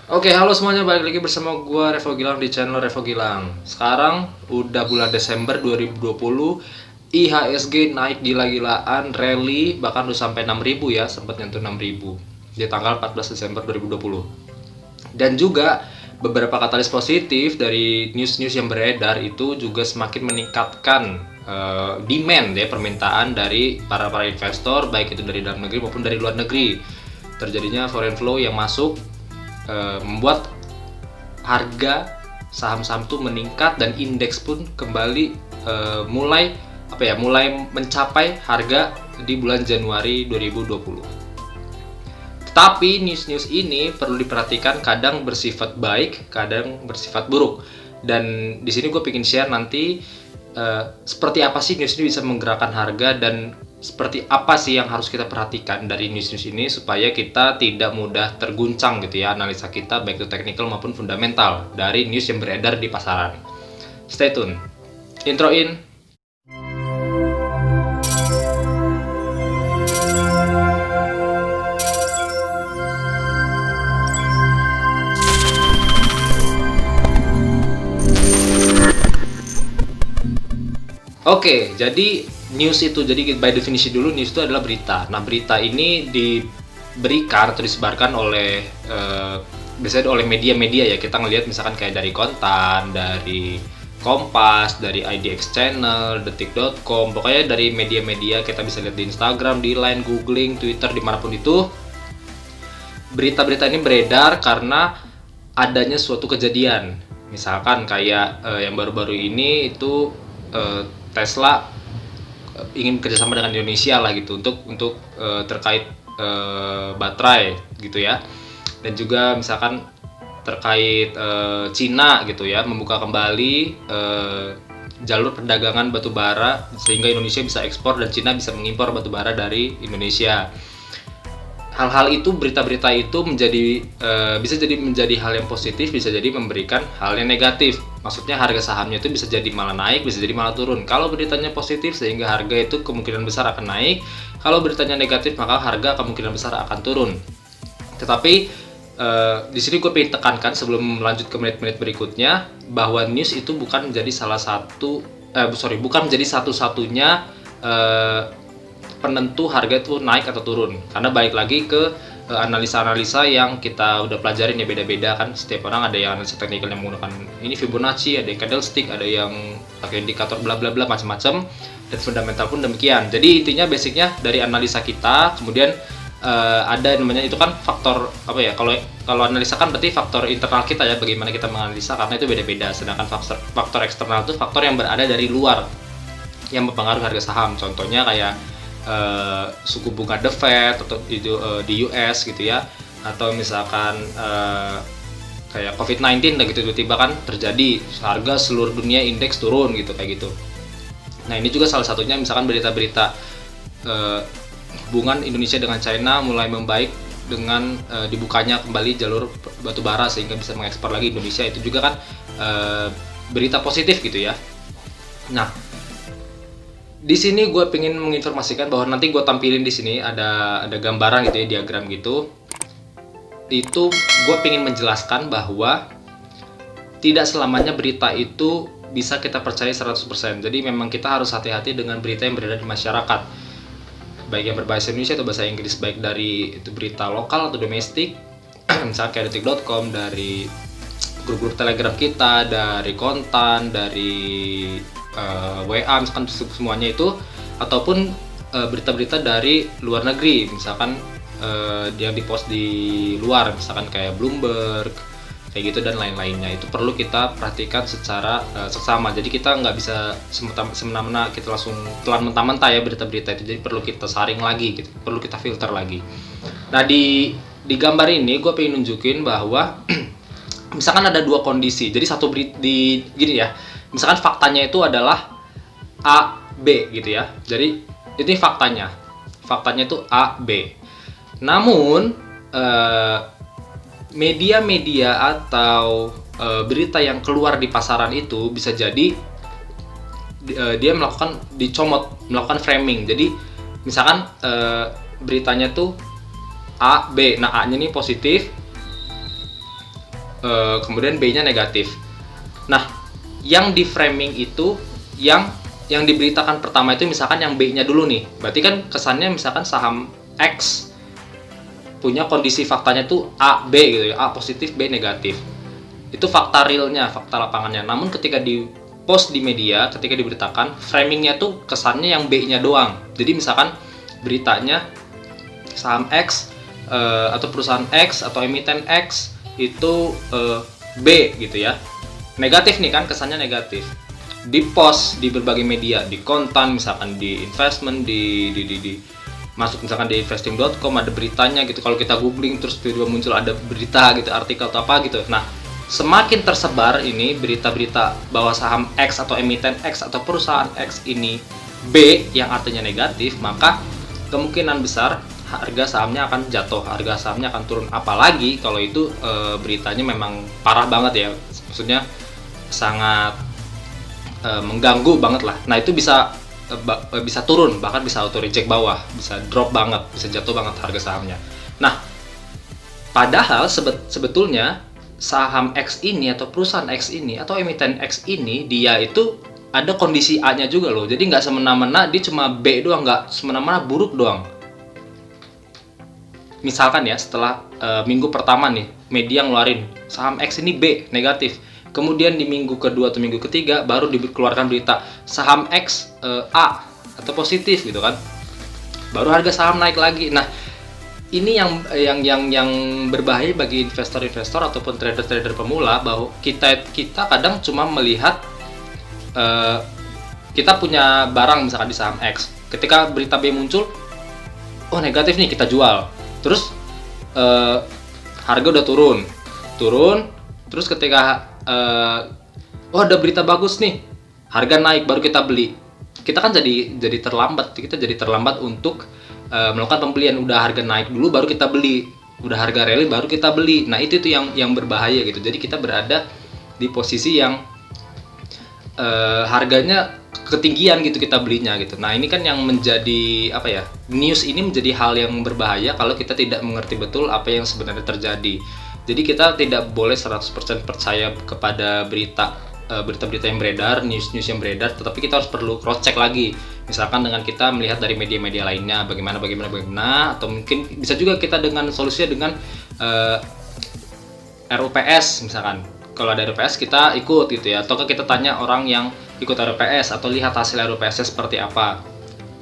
Oke, halo semuanya, balik lagi bersama gua Revo Gilang di channel Revo Gilang. Sekarang udah bulan Desember 2020, IHSG naik gila-gilaan, rally bahkan udah sampai 6.000 ya, sempat nyentuh 6.000 di tanggal 14 Desember 2020. Dan juga beberapa katalis positif dari news-news yang beredar itu juga semakin meningkatkan demand ya, permintaan dari para investor, baik itu dari dalam negeri maupun dari luar negeri. Terjadinya foreign flow yang masuk membuat harga saham-saham tuh meningkat dan indeks pun kembali mulai mencapai harga di bulan Januari 2020. Tetapi news-news ini perlu diperhatikan, kadang bersifat baik, kadang bersifat buruk. Dan di sini gue pengen share nanti seperti apa sih news ini bisa menggerakkan harga, dan seperti apa sih yang harus kita perhatikan dari news-news ini supaya kita tidak mudah terguncang gitu ya, analisa kita baik itu technical maupun fundamental dari news yang beredar di pasaran. Stay tune. Intro in. Oke, jadi news itu, jadi by definisi dulu, news itu adalah berita. Nah, berita ini diberikan atau disebarkan oleh biasanya oleh media-media ya. Kita ngelihat misalkan kayak dari Kontan, dari Kompas, dari IDX Channel, Detik.com, pokoknya dari media-media kita bisa lihat di Instagram, di Line, Googling, Twitter, dimanapun itu. Berita-berita ini beredar karena adanya suatu kejadian. Misalkan kayak yang baru-baru ini itu Tesla ingin kerjasama dengan Indonesia lah gitu untuk terkait baterai gitu ya, dan juga misalkan terkait Cina gitu ya, membuka kembali jalur perdagangan batu bara sehingga Indonesia bisa ekspor dan Cina bisa mengimpor batu bara dari Indonesia. Hal-hal itu, berita-berita itu bisa jadi menjadi hal yang positif, bisa jadi memberikan hal yang negatif. Maksudnya harga sahamnya itu bisa jadi malah naik, bisa jadi malah turun. Kalau beritanya positif sehingga harga itu kemungkinan besar akan naik, kalau beritanya negatif maka harga kemungkinan besar akan turun. Tetapi di sini gue pengen tekankan sebelum lanjut ke menit-menit berikutnya, bahwa news itu bukan menjadi bukan menjadi satu-satunya penentu harga itu naik atau turun, karena balik lagi ke analisa-analisa yang kita udah pelajarin ya, beda-beda kan. Setiap orang ada yang analisa teknikal yang menggunakan ini Fibonacci, ada yang candlestick, ada yang pakai indikator bla bla bla macam-macam, dan fundamental pun demikian. Jadi intinya basicnya dari analisa kita, kemudian ada namanya itu kan faktor apa ya, kalau analisa kan berarti faktor internal kita ya, bagaimana kita menganalisa, karena itu beda-beda. Sedangkan faktor eksternal itu faktor yang berada dari luar yang mempengaruhi harga saham. Contohnya kayak suku bunga The Fed atau itu di US gitu ya, atau misalkan kayak COVID-19 gitu, tiba-tiba kan terjadi harga seluruh dunia indeks turun gitu, kayak gitu. Nah, ini juga salah satunya, misalkan berita-berita hubungan Indonesia dengan China mulai membaik dengan dibukanya kembali jalur batu bara sehingga bisa mengekspor lagi Indonesia, itu juga kan berita positif gitu ya. Nah, di sini gue pengen menginformasikan bahwa nanti gue tampilin di sini ada gambaran gitu ya, diagram gitu. Itu gue pengen menjelaskan bahwa tidak selamanya berita itu bisa kita percaya 100%. Jadi memang kita harus hati-hati dengan berita yang beredar di masyarakat, baik yang berbahasa Indonesia atau bahasa Inggris, baik dari itu berita lokal atau domestik, misalnya kayak Detik.com, dari grup-grup Telegram kita, dari Kontan, dari WA misalkan, semuanya itu, ataupun berita-berita dari luar negeri, misalkan yang dipost di luar, misalkan kayak Bloomberg kayak gitu dan lain-lainnya. Itu perlu kita perhatikan secara seksama. Jadi kita nggak bisa semena-mena kita langsung telan mentah-mentah ya berita-berita itu. Jadi perlu kita saring lagi gitu, perlu kita filter lagi. Nah, di gambar ini gue pengen nunjukin bahwa misalkan ada dua kondisi. Jadi satu gini ya, misalkan faktanya itu adalah A, B gitu ya. Jadi ini faktanya itu A, B. Namun media-media atau berita yang keluar di pasaran itu bisa jadi dia melakukan framing. Jadi misalkan beritanya tuh A, B. Nah, A-nya ini positif, kemudian B-nya negatif. Nah, yang di framing itu yang diberitakan pertama itu misalkan yang B-nya dulu nih. Berarti kan kesannya misalkan saham X punya kondisi faktanya tuh A, B gitu ya. A positif, B negatif. Itu fakta realnya, fakta lapangannya. Namun ketika di post di media, ketika diberitakan, framingnya tuh kesannya yang B-nya doang. Jadi misalkan beritanya saham X atau perusahaan X atau emiten X itu B gitu ya. Negatif nih kan, kesannya negatif. Di post di berbagai media, di Kontan misalkan, di investment, di masuk misalkan di investing.com ada beritanya gitu. Kalau kita googling terus tiba-tiba muncul ada berita gitu, artikel atau apa gitu. Nah, semakin tersebar ini berita-berita bahwa saham X atau emiten X atau perusahaan X ini B yang artinya negatif, maka kemungkinan besar harga sahamnya akan jatuh, harga sahamnya akan turun. Apalagi kalau itu beritanya memang parah banget ya, maksudnya sangat mengganggu banget lah. Nah itu bisa turun, bahkan bisa auto reject bawah, bisa drop banget, bisa jatuh banget harga sahamnya. Nah padahal sebetulnya saham X ini atau perusahaan X ini atau emiten X ini dia itu ada kondisi A-nya juga loh. Jadi nggak semena-mena dia cuma B doang, nggak semena-mena buruk doang. Misalkan ya setelah minggu pertama nih media ngeluarin saham X ini B negatif, kemudian di minggu kedua atau minggu ketiga baru dikeluarkan berita saham X A atau positif gitu kan, baru harga saham naik lagi. Nah ini yang berbahaya bagi investor-investor ataupun trader-trader pemula, bahwa kita kadang cuma melihat kita punya barang misalkan di saham X, ketika berita B muncul, oh negatif nih, kita jual. Terus harga udah turun, terus ketika oh ada berita bagus nih, harga naik, baru kita beli. Kita kan jadi terlambat untuk melakukan pembelian. Udah harga naik dulu baru kita beli, udah harga rally baru kita beli. Nah itu yang berbahaya gitu. Jadi kita berada di posisi yang harganya ketinggian gitu kita belinya gitu. Nah ini kan yang menjadi apa ya, news ini menjadi hal yang berbahaya kalau kita tidak mengerti betul apa yang sebenarnya terjadi. Jadi kita tidak boleh 100% percaya kepada berita-berita yang beredar, news yang beredar, tetapi kita harus perlu cross check lagi. Misalkan dengan kita melihat dari media-media lainnya bagaimana, atau mungkin bisa juga kita dengan solusinya dengan RUPS misalkan. Kalau ada RUPS kita ikut gitu ya, atau kita tanya orang yang ikut RUPS atau lihat hasil RUPS-nya seperti apa.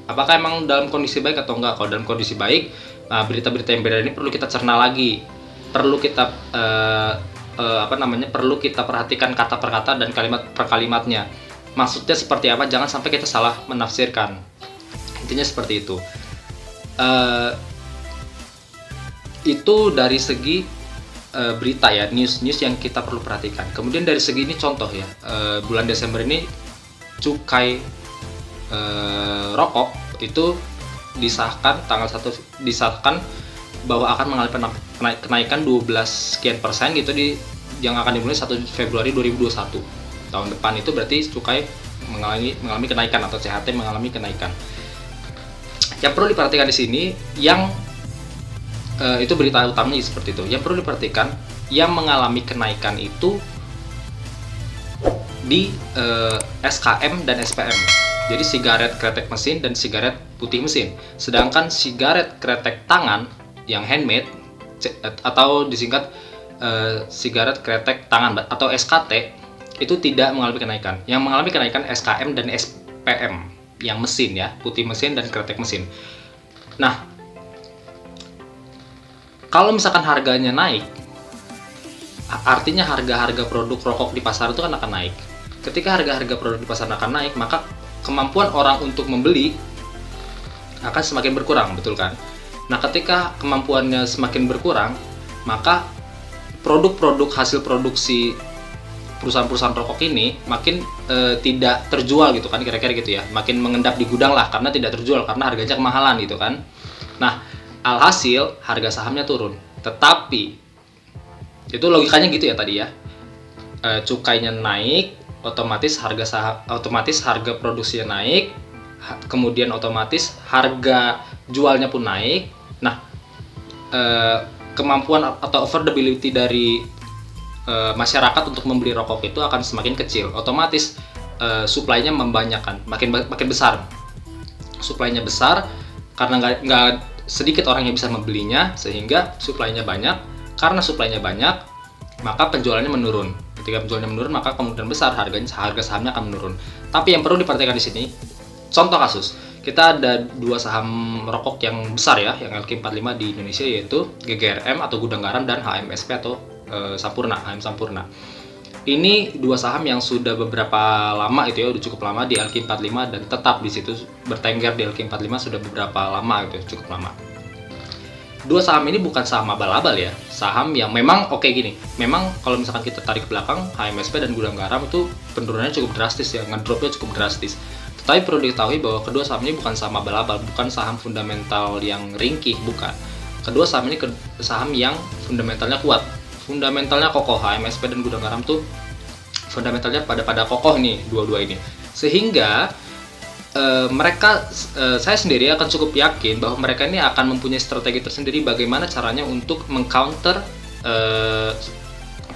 Apakah emang dalam kondisi baik atau enggak? Kalau dalam kondisi baik, nah berita-berita yang beredar ini perlu kita cerna lagi. Perlu kita perlu kita perhatikan kata per kata dan kalimat per kalimatnya. Maksudnya seperti apa? Jangan sampai kita salah menafsirkan. Intinya seperti itu. Itu dari segi berita ya, news yang kita perlu perhatikan. Kemudian dari segi ini contoh ya, bulan Desember ini cukai rokok itu disahkan tanggal 1 disahkan bahwa akan mengalami kenaikan 12 sekian persen gitu yang akan dimulai 1 Februari 2021 tahun depan. Itu berarti cukai mengalami kenaikan atau CHT mengalami kenaikan. Yang perlu diperhatikan di sini itu berita utamanya seperti itu. Yang perlu diperhatikan, yang mengalami kenaikan itu di SKM dan SPM. Jadi sigaret kretek mesin dan sigaret putih mesin. Sedangkan sigaret kretek tangan yang handmade atau disingkat sigaret kretek tangan atau SKT itu tidak mengalami kenaikan. Yang mengalami kenaikan SKM dan SPM yang mesin ya, putih mesin dan kretek mesin. Nah, kalau misalkan harganya naik, artinya harga-harga produk rokok di pasar itu kan akan naik. Ketika harga-harga produk di pasar akan naik, maka kemampuan orang untuk membeli akan semakin berkurang, betul kan? Nah, ketika kemampuannya semakin berkurang, maka produk-produk hasil produksi perusahaan-perusahaan rokok ini makin tidak terjual gitu kan, kira-kira gitu ya. Makin mengendap di gudang lah karena tidak terjual, karena harganya kemahalan gitu kan. Nah, alhasil harga sahamnya turun. Tetapi itu logikanya gitu ya tadi ya. Cukainya naik, otomatis harga produksinya naik, kemudian otomatis harga jualnya pun naik. Nah, kemampuan atau affordability dari masyarakat untuk membeli rokok itu akan semakin kecil. Otomatis supply-nya membanyakkan, makin besar. Supply-nya besar karena nggak sedikit orang yang bisa membelinya, sehingga supply-nya banyak. Karena supply-nya banyak, maka penjualannya menurun. Ketika penjualannya menurun, maka kemungkinan besar harga sahamnya akan menurun. Tapi yang perlu diperhatikan di sini, contoh kasus, kita ada 2 saham rokok yang besar ya, yang LQ45 di Indonesia, yaitu GGRM atau Gudang Garam dan HMSP atau HM Sampurna. Ini 2 saham yang sudah beberapa lama itu ya, udah cukup lama di LQ45 dan tetap di situ bertengger di LQ45 sudah beberapa lama gitu, cukup lama. 2 saham ini bukan saham abal-abal ya, saham yang memang gini, memang kalau misalkan kita tarik ke belakang, HMSP dan Gudang Garam itu penurunannya cukup drastis ya, ngedropnya cukup drastis. Tetapi perlu diketahui bahwa kedua saham ini bukan saham abal-abal, bukan saham fundamental yang ringkih, bukan. Kedua saham ini saham yang fundamentalnya kuat, fundamentalnya kokoh. HMSP dan Gudang Garam tuh fundamentalnya pada kokoh nih, dua-dua ini. Sehingga saya sendiri akan cukup yakin bahwa mereka ini akan mempunyai strategi tersendiri bagaimana caranya untuk mengcounter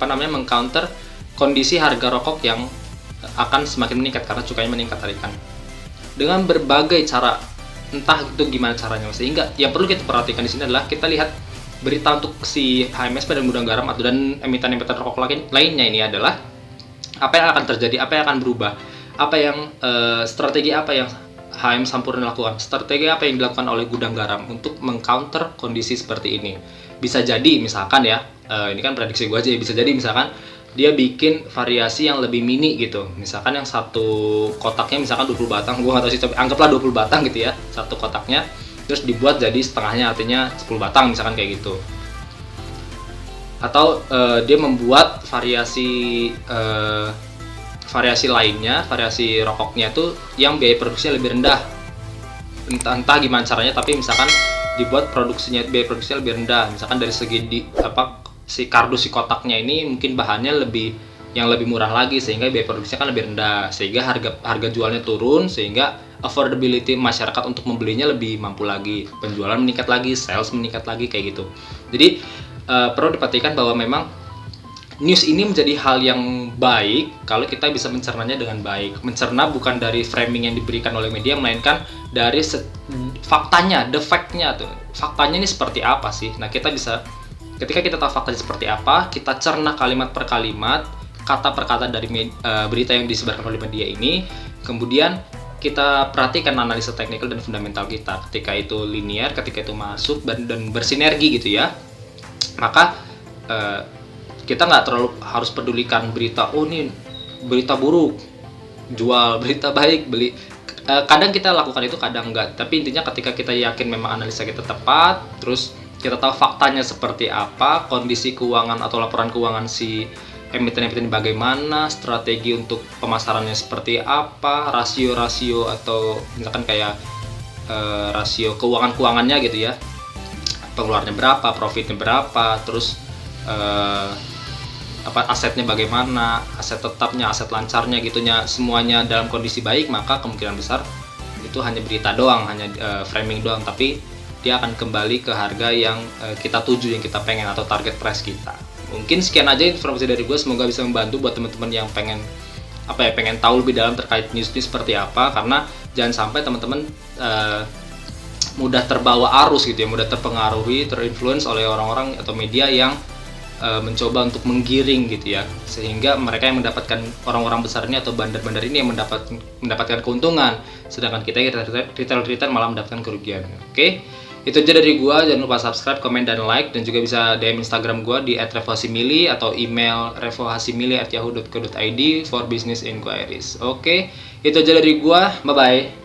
mengcounter kondisi harga rokok yang akan semakin meningkat karena cukainya meningkat tarikan dengan berbagai cara, entah itu gimana caranya. Sehingga yang perlu kita perhatikan di sini adalah kita lihat berita untuk si HMSP dan Gudang Garam atau dan emiten-emiten rokok lainnya ini adalah apa yang akan terjadi, apa yang akan berubah, apa yang strategi apa yang HM Sampurna lakukan, strategi apa yang dilakukan oleh Gudang Garam untuk mengcounter kondisi seperti ini. Bisa jadi misalkan ya, ini kan prediksi gue aja ya, bisa jadi misalkan dia bikin variasi yang lebih mini gitu, misalkan yang satu kotaknya misalkan 20 batang, gue nggak tahu sih, tapi anggaplah 20 batang gitu ya, satu kotaknya, terus dibuat jadi setengahnya, artinya 10 batang misalkan kayak gitu. Atau dia membuat variasi lainnya, variasi rokoknya tuh yang biaya produksinya lebih rendah, entah gimana caranya, tapi misalkan dibuat biaya produksinya lebih rendah, misalkan dari segi si kardus si kotaknya ini mungkin bahannya lebih murah lagi, sehingga biaya produksinya kan lebih rendah, sehingga harga jualnya turun, sehingga affordability masyarakat untuk membelinya lebih mampu lagi, penjualan meningkat lagi, sales meningkat lagi, kayak gitu. Jadi perlu diperhatikan bahwa memang news ini menjadi hal yang baik kalau kita bisa mencernanya dengan baik. Mencerna bukan dari framing yang diberikan oleh media, melainkan dari faktanya, the fact-nya tuh. Faktanya ini seperti apa sih? Nah, ketika kita tahu faktanya seperti apa, kita cerna kalimat per kalimat, kata per kata dari berita yang disebarkan oleh media ini, kemudian kita perhatikan analisa teknikal dan fundamental kita. Ketika itu linear, ketika itu masuk dan bersinergi gitu ya, maka kita nggak terlalu harus pedulikan berita, oh ini berita buruk, jual, berita baik, beli. Kadang kita lakukan itu, kadang enggak. Tapi intinya ketika kita yakin memang analisa kita tepat, terus kita tahu faktanya seperti apa, kondisi keuangan atau laporan keuangan si emiten-emiten bagaimana, strategi untuk pemasarannya seperti apa, rasio-rasio atau misalkan kayak rasio keuangannya gitu ya, pengeluarannya berapa, profitnya berapa, terus asetnya bagaimana, aset tetapnya, aset lancarnya gitunya, semuanya dalam kondisi baik, maka kemungkinan besar itu hanya berita doang, hanya framing doang, tapi dia akan kembali ke harga yang kita tuju, yang kita pengen, atau target price kita. Mungkin sekian aja informasi dari gue, semoga bisa membantu buat teman-teman yang pengen tahu lebih dalam terkait news ini seperti apa, karena jangan sampai teman-teman mudah terbawa arus gitu ya, mudah terpengaruhi, terinfluence oleh orang-orang atau media yang mencoba untuk menggiring gitu ya, sehingga mereka yang mendapatkan, orang-orang besar ini atau bandar-bandar ini yang mendapatkan keuntungan, sedangkan kita retail malah mendapatkan kerugian. Oke? Itu aja dari gua, jangan lupa subscribe, komen, dan like, dan juga bisa DM Instagram gua di @revohasimili atau email revohasimili@yahoo.co.id for business inquiries. Oke, itu aja dari gua, bye bye.